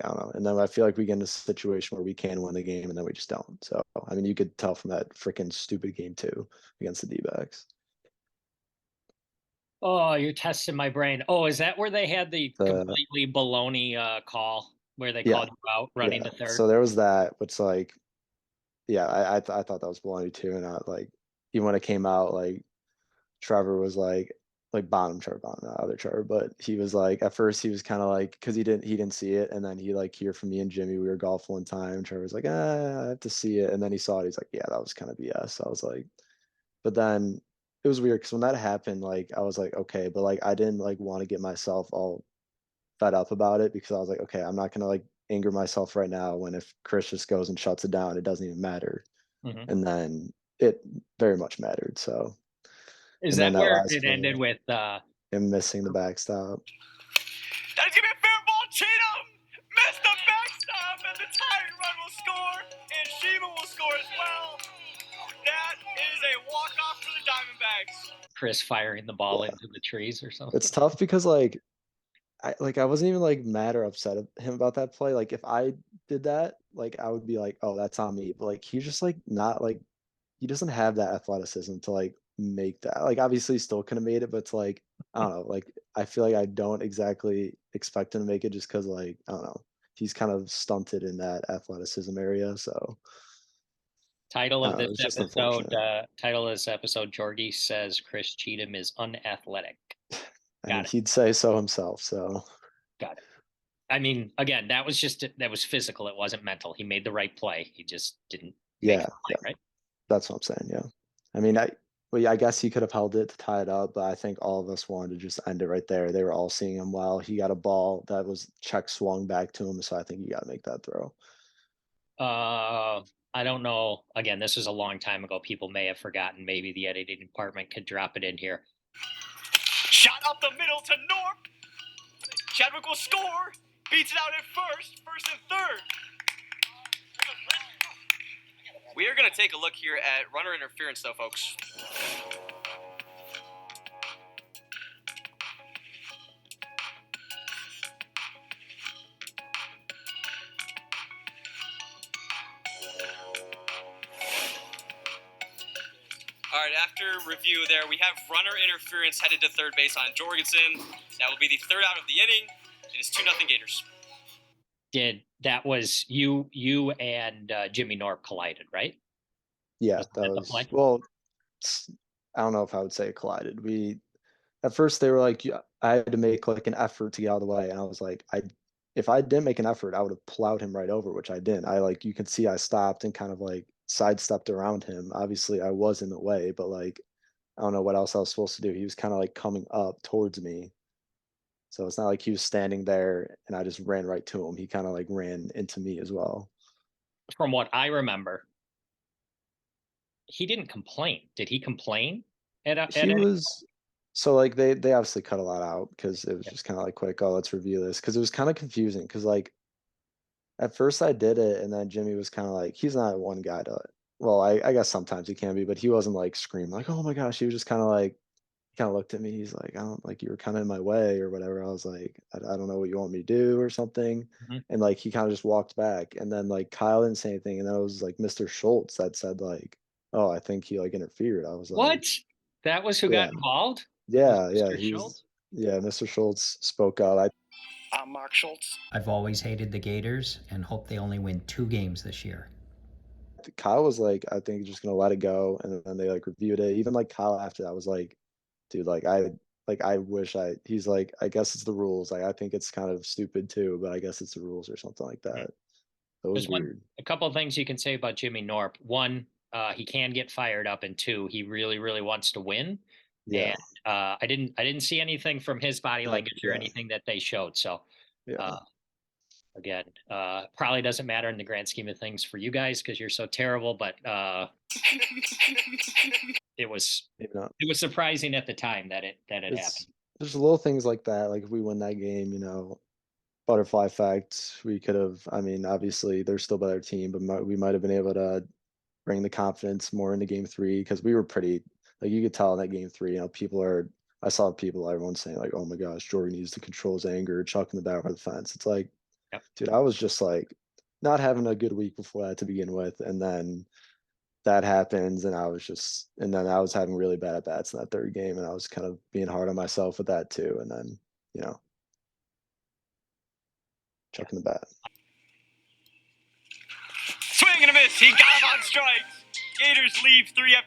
like, I don't know. And then I feel like we get in a situation where we can win the game and then we just don't. So, I mean, you could tell from that freaking stupid game too against the D-backs. Oh, you're testing my brain. Oh, is that where they had the The completely baloney call where they Yeah, called you out running yeah. to third? So there was that, which like, yeah, I thought that was baloney too. And like, even when it came out, like Trevor was like bottom Trevor, bottom, not other Trevor, but he was like, at first he was kind of like, because he didn't see it, and then he like hear from me and Jimmy, we were golf one time. Trevor was like, I have to see it, and then he saw it. He's like, yeah, that was kind of BS. I was like, but then it was weird because when that happened, like I was like, okay, but like I didn't like want to get myself all fed up about it because I was like, okay, I'm not gonna like anger myself right now when if Chris just goes and shuts it down, it doesn't even matter. Mhm. And then it very much mattered. So, Is and then that that where last it ended game, with him missing the backstop. That's gonna be a fair ball. Cheatham missed the backstop, and the Tiger run will score, and Shiva will score as well. That is a walk-off for the Diamondbacks. Chris firing the ball Yeah, into the trees or something? it's tough because I wasn't even like mad or upset at him about that play. Like if I did that, like I would be like, oh, that's on me. But like he's just like not like he doesn't have that athleticism to like make that. Like obviously he still could have made it, but it's like I don't know. Like I feel like I don't exactly expect him to make it just because like I don't know. He's kind of stunted in that athleticism area. So Title I of don't know. this It's just episode, unfortunate. Jorgy says Chris Cheatham is unathletic. I mean, Got it. he'd say so himself. So Got it. I mean, again, that was physical. It wasn't mental. He made the right play. He just didn't make yeah, the yeah, play, right? that's what I'm saying. Yeah. I mean, well, yeah, I guess he could have held it to tie it up, but I think all of us wanted to just end it right there. They were all seeing him well. He got a ball that was check swung back to him, so I think you got to make that throw. Uh, I don't know. Again, this was a long time ago. People may have forgotten. Maybe the editing department could drop it in here. Shot up the middle to Norp. Chadwick will score. Beats it out at first and third. We are going to take a look here at runner interference, though, folks. All right, after review there, we have runner interference headed to third base on Jorgensen. That will be the third out of the inning. It is 2-0 Gators. That was you and Jimmy Norp collided, right? Yeah, Was that that the was play? well. I don't know if I would say it collided. We at first they were like, yeah, I had to make like an effort to get out of the way, and I was like, if I didn't make an effort, I would have plowed him right over, which I didn't. I like you can see I stopped and kind of like sidestepped around him. Obviously, I was in the way, but like I don't know what else I was supposed to do. He was kind of like coming up towards me. So it's not like he was standing there and I just ran right to him. He kind of like ran into me as well. From what I remember, he didn't complain. Did he complain at He any? was so like they obviously cut a lot out because it was Yeah. just kind of like quick, oh, let's review this. Because it was kind of confusing because like at first I did it and then Jimmy was kind of like he's not one guy to well, I guess sometimes he can be, but he wasn't like screaming like, oh my gosh. He was just kind of like kind of looked at me. He's like, I don't like you were kind of in my way or whatever. I was like, I don't know what you want me to do or something. Mhm. And like he kind of just walked back. And then like Kyle didn't say anything. And then it was like Mr. Schultz that said like, oh, I think he like interfered. I was like, What? That was who got yeah, involved? Was yeah. Mr. He was Schultz? yeah, Mr. Schultz spoke up. I'm Mark Schultz. I've always hated the Gators and hope they only win 2 games this year. Kyle was like, I think just gonna let it go. And then they like reviewed it. Even like Kyle after that was like, dude, like I wish he's like, I guess it's the rules. Like I think it's kind of stupid too, but I guess it's the rules or something like that. That was There's weird. a couple of things you can say about Jimmy Norp. One, he can get fired up, and two, he really, really wants to win. And Yeah. I didn't see anything from his body language or Yeah. anything that they showed. So Yeah. uh, again, probably doesn't matter in the grand scheme of things for you guys because you're so terrible. But it was Maybe not. it was surprising at the time that it It's happened. there's little things like that. Like if we win that game, butterfly effect, we could have, I mean, obviously they're still a better team, but we might have been able to bring the confidence more into game three because we were pretty like you could tell in that game three, I saw people, everyone saying like, oh my gosh, Jordan needs to control his anger, chucking the bat over the fence. It's like Yep. Dude, I was just like not having a good week before that to begin with, and then that happens, and then I was having really bad at bats in that third game, and I was kind of being hard on myself with that too, and then chucking the bat. Swing and a miss. He got him on strikes. Gators leave 3 after